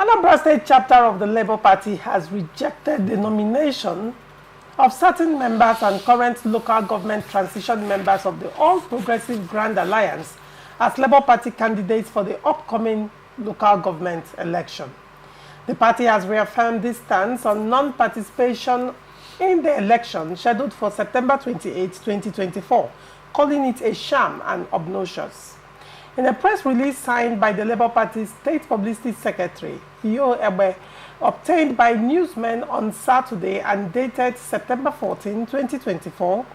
Anambra State Chapter of the Labour Party has rejected the nomination of certain members and current local government transition members of the All Progressive Grand Alliance as Labour Party candidates for the upcoming local government election. The party has reaffirmed this stance on non-participation in the election scheduled for September 28, 2024, calling it a sham and obnoxious. In a press release signed by the Labour Party's State Publicity Secretary, Iyo Ebe, obtained by newsmen on Saturday and dated September 14, 2024,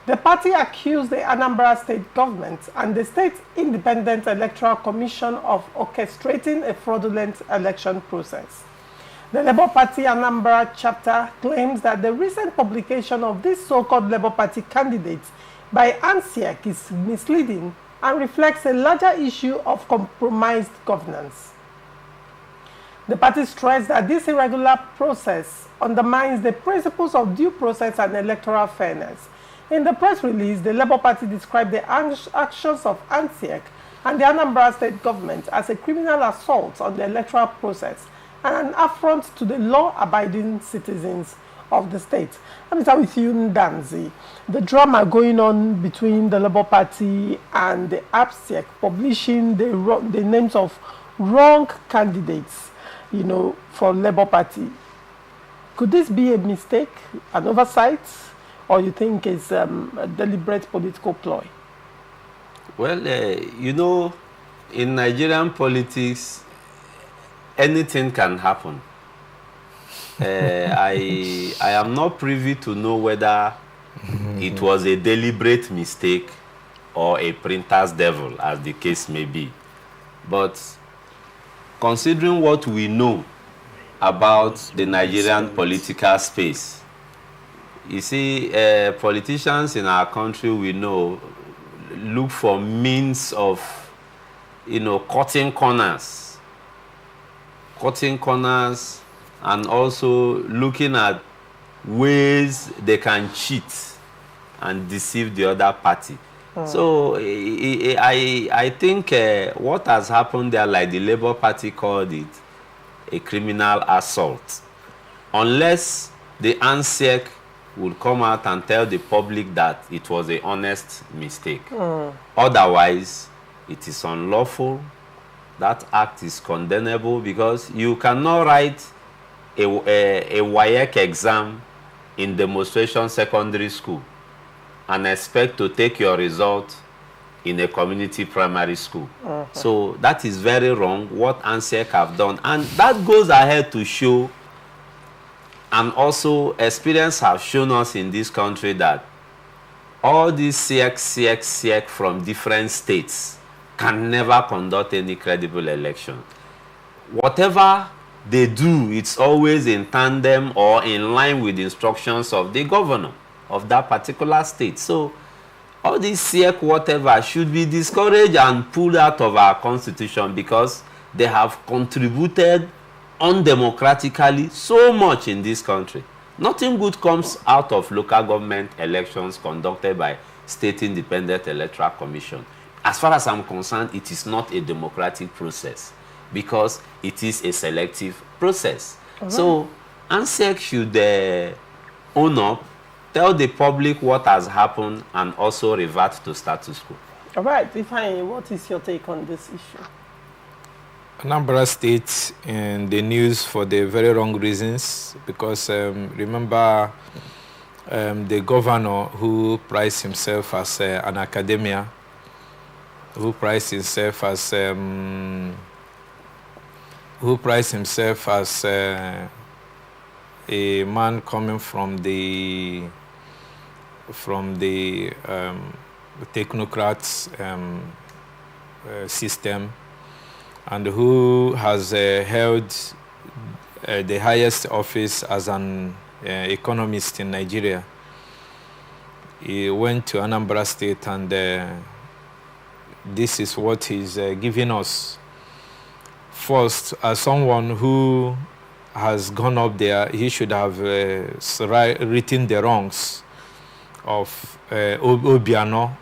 the party accused the Anambra State government and the State Independent Electoral Commission of orchestrating a fraudulent election process. The Labour Party Anambra chapter claims that the recent publication of this so-called Labour Party candidate by ANSIEC is misleading and reflects a larger issue of compromised governance. The party stressed that this irregular process undermines the principles of due process and electoral fairness. In the press release, the Labour Party described the actions of ANSIEC and the Anambra State government as a criminal assault on the electoral process and an affront to the law-abiding citizens of the state. Let me start with you, Ndanzi. The drama going on between the Labour Party and the APSEC publishing the names of wrong candidates, for Labour Party. Could this be a mistake, an oversight, or you think it's a deliberate political ploy? Well, in Nigerian politics, anything can happen. I am not privy to know whether it was a deliberate mistake or a printer's devil, as the case may be. But considering what we know about the Nigerian political space, you see, politicians in our country, we know, look for means of, cutting corners, and also looking at ways they can cheat and deceive the other party. So I think what has happened there, like the Labour Party called it, a criminal assault. Unless the ANSIEC would come out and tell the public that it was an honest mistake. Otherwise, it is unlawful. That act is condemnable because you cannot write a WAEC exam in demonstration secondary school and expect to take your result in a community primary school. So that is very wrong, what ANSIEC have done. And that goes ahead to show, and also experience have shown us in this country, that all these SIEC from different states can never conduct any credible election. Whatever they do, it's always in tandem or in line with the instructions of the governor of that particular state. So all these SIEC whatever should be discouraged and pulled out of our constitution because they have contributed undemocratically so much in this country. Nothing good comes out of local government elections conducted by State Independent Electoral Commission. As far as I'm concerned, it is not a democratic process because it is a selective process. So ANSIEC should own up, tell the public what has happened, and also revert to status quo. All right, Ifeanyi, what is your take on this issue? Anambra State in the news for the very wrong reasons, because remember the governor who priced himself as an academia, who priced himself as a man coming from the technocrats system, and who has held the highest office as an economist in Nigeria. He went to Anambra State, and this is what he's giving us. First, as someone who has gone up there, he should have written the wrongs of Obiano,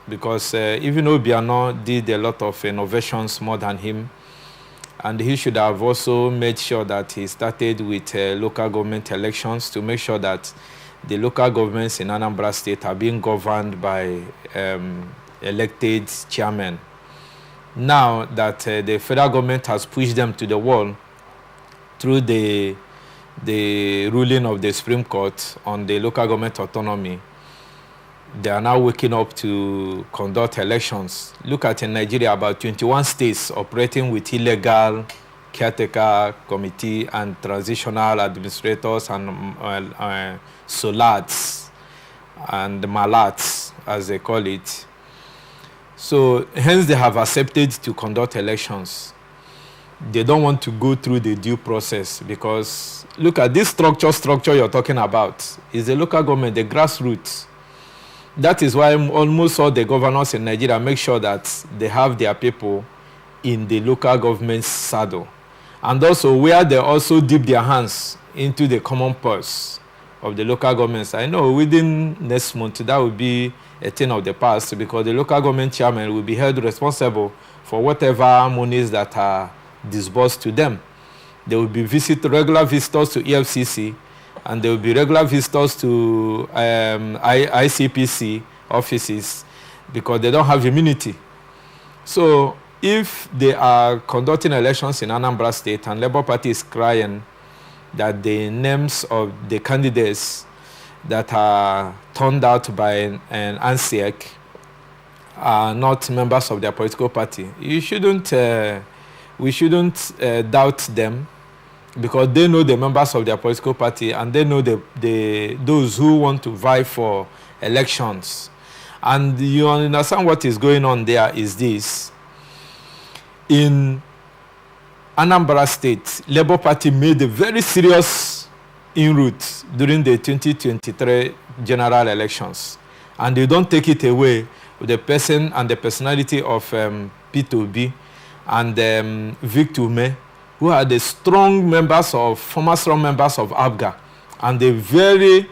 because even Obiano did a lot of innovations more than him, And he should have also made sure that he started with local government elections to make sure that the local governments in Anambra State are being governed by elected chairmen. Now that the federal government has pushed them to the wall through the ruling of the Supreme Court on the local government autonomy, they are now waking up to conduct elections. Look at in Nigeria, about 21 states operating with illegal caretaker committee and transitional administrators and solats and malats, as they call it. So hence they have accepted to conduct elections. They don't want to go through the due process because look at this structure you're talking about is the local government, the grassroots. That is why almost all the governors in Nigeria make sure that they have their people in the local government's saddle. And also where they also dip their hands into the common purse of the local governments. I know within next month that will be a thing of the past because the local government chairman will be held responsible for whatever monies that are disbursed to them. They will be regular visitors to EFCC, and there will be regular visitors to ICPC offices because they don't have immunity. So if they are conducting elections in Anambra State and Labour Party is crying that the names of the candidates that are turned out by an ANSEC are not members of their political party, we shouldn't doubt them, because they know the members of their political party and they know those who want to vie for elections. And you understand what is going on there is this. In Anambra State, Labour Party made a very serious inroads during the 2023 general elections. And they don't take it away with the person and the personality of P2B and Victor Ume, who are the former strong members of ABGA, and the very,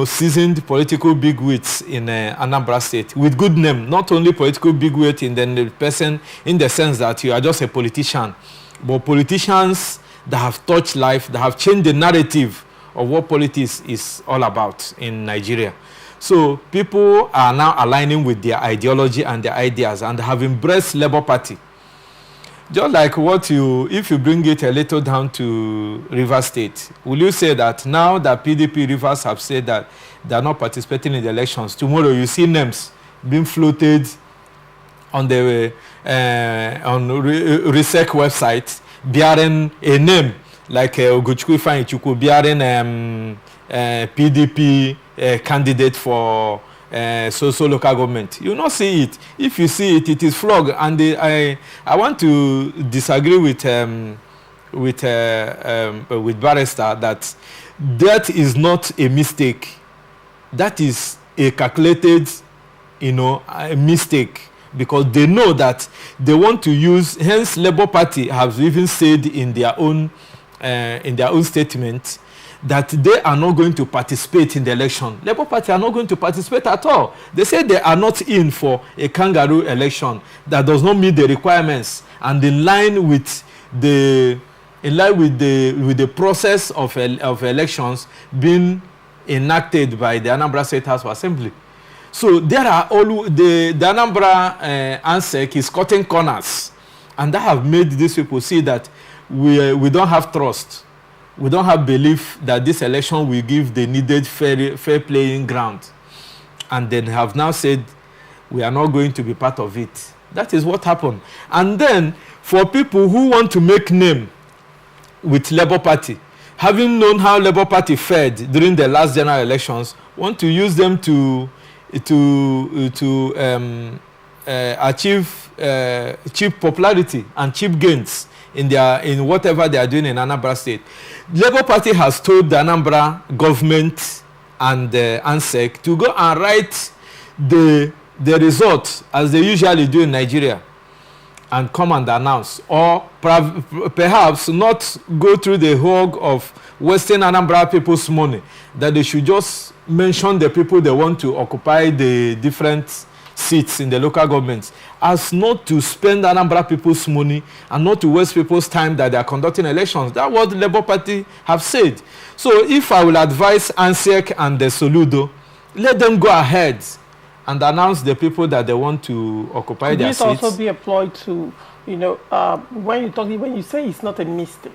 seasoned political bigwigs in Anambra State with good name. Not only political bigwig in the person, in the sense that you are just a politician, but politicians that have touched life, that have changed the narrative of what politics is all about in Nigeria. So people are now aligning with their ideology and their ideas and have embraced Labour Party. Just like if you bring it a little down to Rivers State, will you say that now that PDP Rivers have said that they are not participating in the elections, tomorrow you see names being floated on the RISEC website bearing a name like Ogochukwu Ifeanyi bearing PDP candidate for so local government? You will not see it. If you see it, it is flog. And I want to disagree with Barrister that is not a mistake. That is a calculated, a mistake, because they know that they want to use. Hence, Labour Party has even said in their own statement that they are not going to participate in the election. Labour Party are not going to participate at all. They say they are not in for a kangaroo election that does not meet the requirements and in line with the process of elections being enacted by the Anambra State House of Assembly. So there are the Anambra ANSEC is cutting corners, and that have made these people see that we don't have trust. We don't have belief that this election will give the needed fair playing ground. And then have now said, we are not going to be part of it. That is what happened. And then, for people who want to make name with Labour Party, having known how Labour Party fared during the last general elections, want to use them to achieve cheap popularity and cheap gains in whatever they are doing in Anambra State. Labour Party has told the Anambra government and the ANSEC to go and write the result as they usually do in Nigeria and come and announce, or perhaps not go through the hog of wasting Anambra people's money, that they should just mention the people they want to occupy the different seats in the local governments as not to spend Anambra people's money and not to waste people's time that they are conducting elections. That's what the Labour Party have said. So if I will advise ANSEC and the Soludo, let them go ahead and announce the people that they want to occupy their seats. Could this also be employed to, when you say it's not a mistake,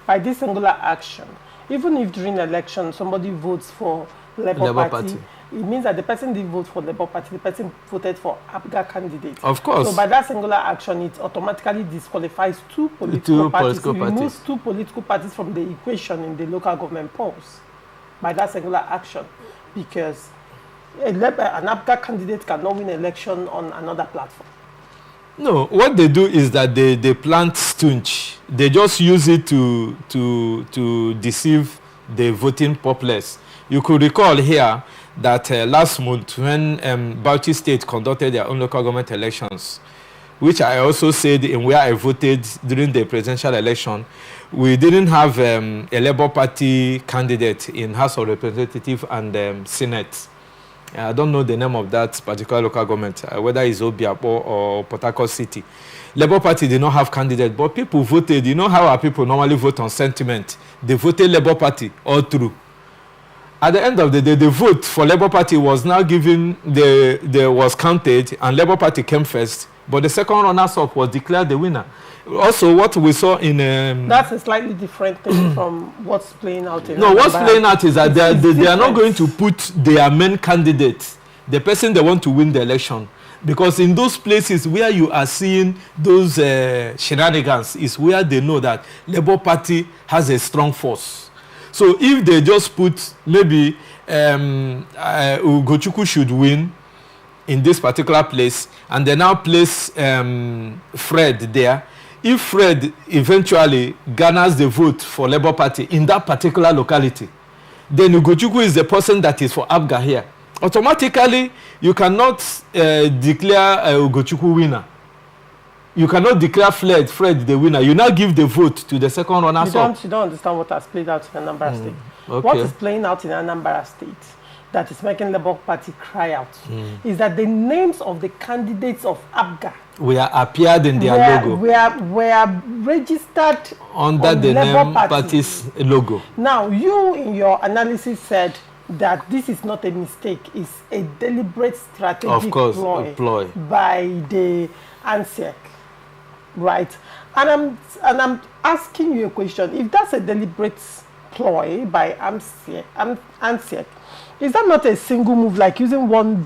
by this singular action, even if during election somebody votes for Labour Party, it means that the person didn't vote for Labour Party, the person voted for APGA candidate. Of course. So by that singular action, it automatically disqualifies two political parties. It removes two political parties from the equation in the local government polls by that singular action, because an APGA candidate cannot win election on another platform. No, what they do is that they plant stunch. They just use it to deceive the voting populace. You could recall here that last month when Bauchi State conducted their own local government elections, which I also said in where I voted during the presidential election, we didn't have a Labour Party candidate in House of Representatives and Senate. I don't know the name of that particular local government, whether it's Obiapo or Port Harcourt City. Labour Party did not have candidate, but people voted. You know how our people normally vote on sentiment. They voted Labour Party all through. At the end of the day, the vote for Labour Party was now given, was counted, and Labour Party came first. But the second runners-up was declared the winner. Also, what we saw in... that's a slightly different thing from what's playing out in... No, what's playing out is that they are not going to put their main candidate, the person they want to win the election. Because in those places where you are seeing those shenanigans is where they know that Labour Party has a strong force. So if they just put maybe Ugochukwu should win in this particular place, and they now place Fred there, if Fred eventually garners the vote for Labour Party in that particular locality, then Ugochukwu is the person that is for APGA here. Automatically, you cannot declare Ugochukwu winner. You cannot declare Fred the winner. You now give the vote to the second runner-up. You don't understand what has played out in Anambra State. Okay. What is playing out in Anambra State that is making Labour Party cry out is that the names of the candidates of APGA appeared in their logo. Were registered under the Labour party's logo. Now, you in your analysis said that this is not a mistake, it's a deliberate strategic ploy by the ANSEC, right? And I'm asking you a question. If that's a deliberate ploy by ANSEC, is that not a single move, like using one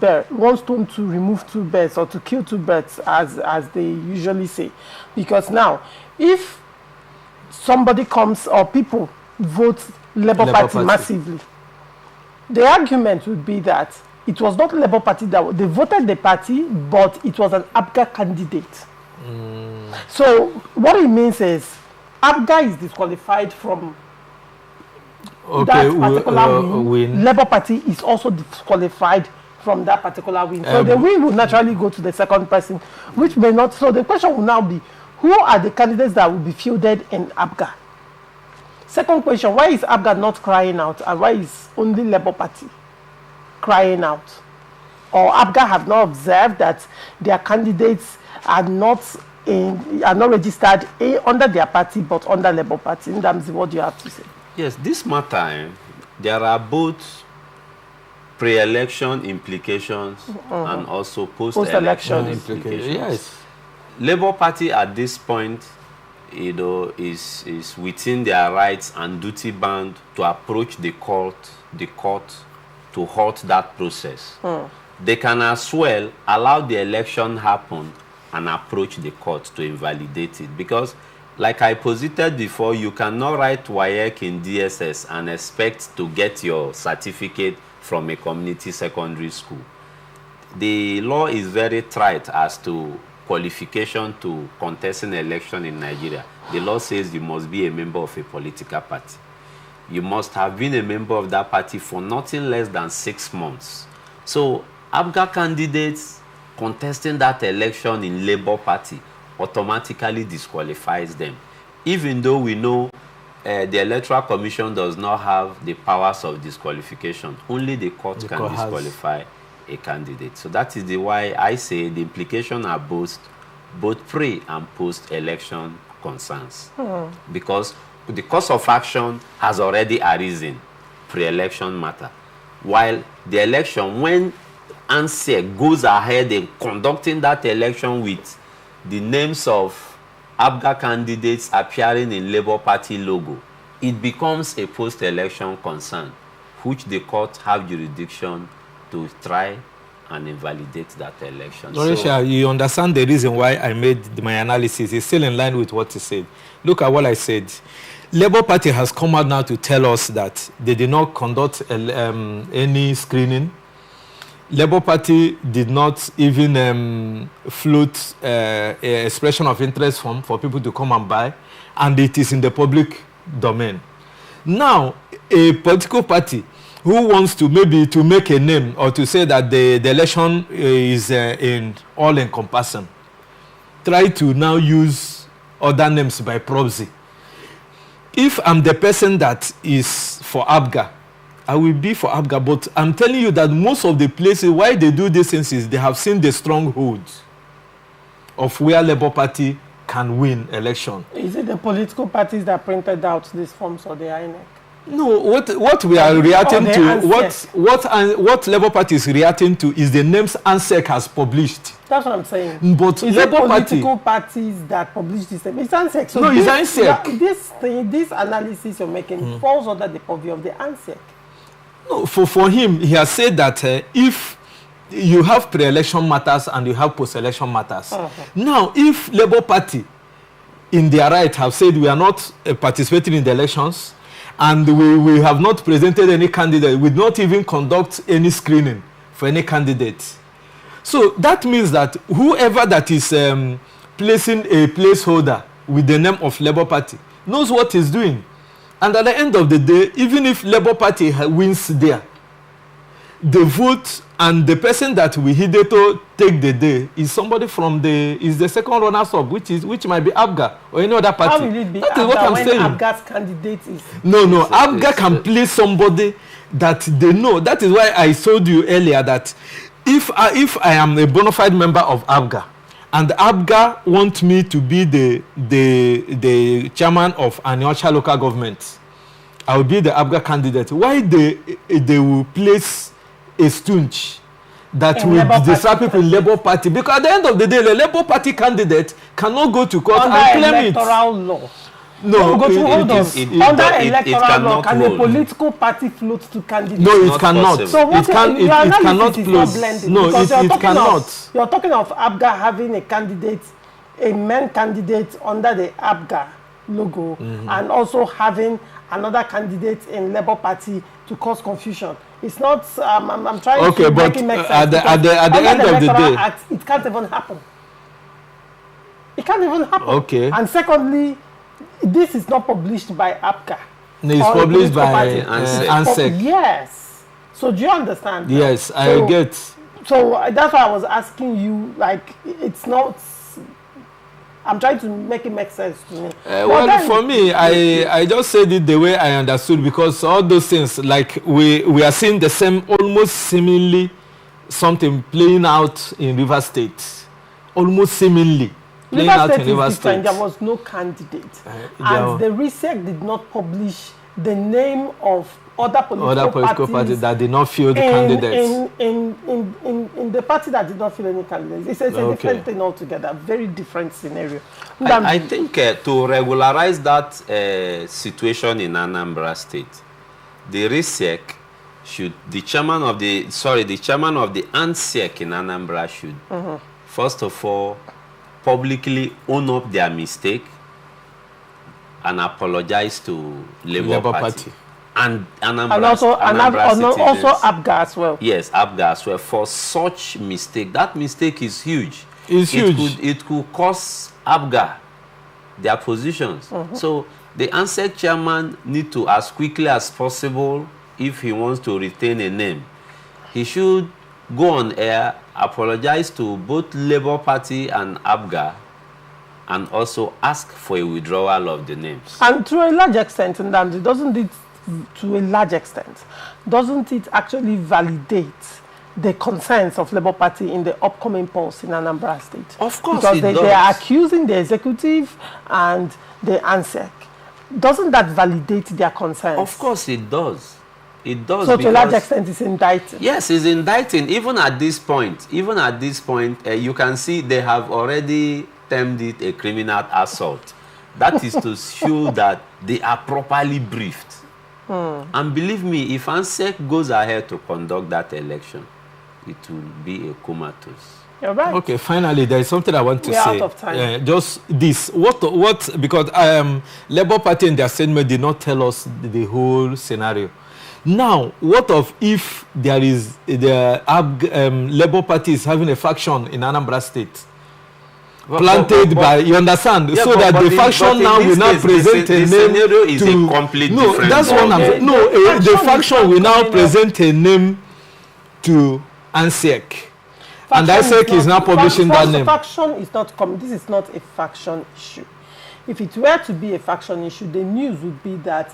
stone to remove two birds or to kill two birds, as they usually say? Because now, if somebody comes or people vote Labour Party massively, the argument would be that it was not Labour Party that they voted the party, but it was an APGA candidate. So what it means is APGA is disqualified from that particular win. Labour Party is also disqualified from that particular win. So the win will naturally go to the second person, which may not. So the question will now be, who are the candidates that will be fielded in APGA? Second question, why is APGA not crying out, and why is only Labour Party crying out? Or APGA have not observed that their candidates are not registered under their party but under Labour Party? Ndamzi, what do you have to say? Yes, this matter, there are both pre-election implications and also post-election implications. Yes. Labour Party at this point, is within their rights and duty bound to approach the court to halt that process. They can as well allow the election happen and approach the court to invalidate it, because like I posited before, you cannot write WAEC in DSS and expect to get your certificate from a community secondary school. The law is very tight as to qualification to contest an election in Nigeria. The law says you must be a member of a political party. You must have been a member of that party for nothing less than 6 months. So APGA candidates contesting that election in Labour Party automatically disqualifies them, even though we know the Electoral Commission does not have the powers of disqualification. Only the court can disqualify a candidate. So that is why I say the implications are both pre and post-election concerns. Because the course of action has already arisen, pre-election matter. While the election, when ANSEC goes ahead in conducting that election with the names of ABGA candidates appearing in Labour Party logo, it becomes a post-election concern, which the court have jurisdiction to try and invalidate that election. So, you understand the reason why I made my analysis. It's still in line with what you said. Look at what I said. Labour Party has come out now to tell us that they did not conduct any screening. Labour Party did not even float an expression of interest form for people to come and buy, and it is in the public domain. Now, a political party who wants to maybe to make a name or to say that the election is in all-encompassing, try to now use other names by proxy. If I'm the person that is for ABGA, I will be for ABGA, but I'm telling you that most of the places why they do these things is they have seen the strongholds of where Labour Party can win election. Is it the political parties that printed out these forms or the INEC? No, what we are reacting to, what Labour Party is reacting to is the names ANSEC has published. That's what I'm saying. But is Labour it political parties that publish this? It's ANSEC. So no, it's ANSEC. This analysis you're making falls under the purview of the ANSEC. No, for him, he has said that if you have pre-election matters and you have post-election matters. Now, if Labour Party, in their right, have said we are not participating in the elections, and we have not presented any candidate, we not even conduct any screening for any candidate. So that means that whoever that is placing a placeholder with the name of Labour Party knows what he's doing. And at the end of the day, even if Labour Party wins there, the vote and the person that we hitherto take the day is somebody from the second runner-up, which might be ABGA or any other party. How will it be that ABGA is what I'm when saying. ABGA's candidate is? No, ABGA can place somebody that they know. That is why I told you earlier that if I am a bona fide member of ABGA and ABGA want me to be the chairman of Anambra local government, I will be the ABGA candidate. Why they will place a stunch that will disrupt people in Labour Party? Because at the end of the day, the Labour Party candidate cannot go to court under and claim electoral law. No, under electoral law, can a political party float to candidates? No, it cannot. So what it cannot float. No, it cannot. You're talking of ABGA having a candidate, a men candidate under the ABGA logo, and also having another candidate in Labour Party to cause confusion. It's not. I'm trying to make it make sense. At the end of the day, Act, it can't even happen. It can't even happen. Okay. And secondly, this is not published by ABGA. No, it's published by ANSEC. Yes. So do you understand? Yes, I get. So that's why I was asking you. Like, it's not. I'm trying to make it make sense to me. Well, for me, I just said it the way I understood, because all those things, like we are seeing the same, almost seemingly, something playing out in River State. Almost seemingly playing out in River State. There was no candidate. And the RISEC did not publish the name of other political parties that did not field the candidates. In the party that did not field any candidates. It's a different thing altogether, very different scenario. I think to regularize that situation in Anambra State, the RISEC should, the chairman of the ANSEC in Anambra should, first of all, publicly own up their mistake and apologize to Labour Party. And Anambra also ABGA as well. Yes, ABGA as well, for such mistake. That mistake is huge. It could cost ABGA their positions. So the ANSEC chairman need to, as quickly as possible, if he wants to retain a name, he should go on air, apologize to both Labour Party and ABGA, and also ask for a withdrawal of the names. And to a large extent, doesn't it actually validate the concerns of Labour Party in the upcoming polls in Anambra State? Of course because it does. They are accusing the executive and the ANSEC. Doesn't that validate their concerns? Of course it does. It does. So to a large extent, it's indicting. Yes, it's indicting. Even at this point, you can see they have already termed it a criminal assault. That is to show that they are properly briefed. And believe me, if ANSEC goes ahead to conduct that election, it will be a comatose. You're right. Okay, finally, there is something I want to say. We're out of time. Just this. Because Labour Party in their statement did not tell us the whole scenario. Now, what of if there is Labour Party is having a faction in Anambra State? Planted by, you understand? Yeah, so that the faction now will now present a name. The scenario is a complete different. No, that's what I'm saying. No, the faction will now present a name to ANSEC. And ANSEC is now publishing that name. Faction is not coming. This is not a faction issue. If it were to be a faction issue, the news would be that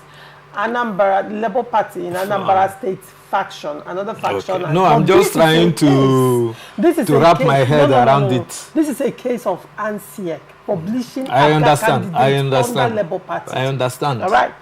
Anambra Labour Party in Anambra State faction, another faction. Okay. No, I'm just trying to wrap my head around it. This is a case of ANSEC publishing. I understand. Under Labour Party. I understand. All right.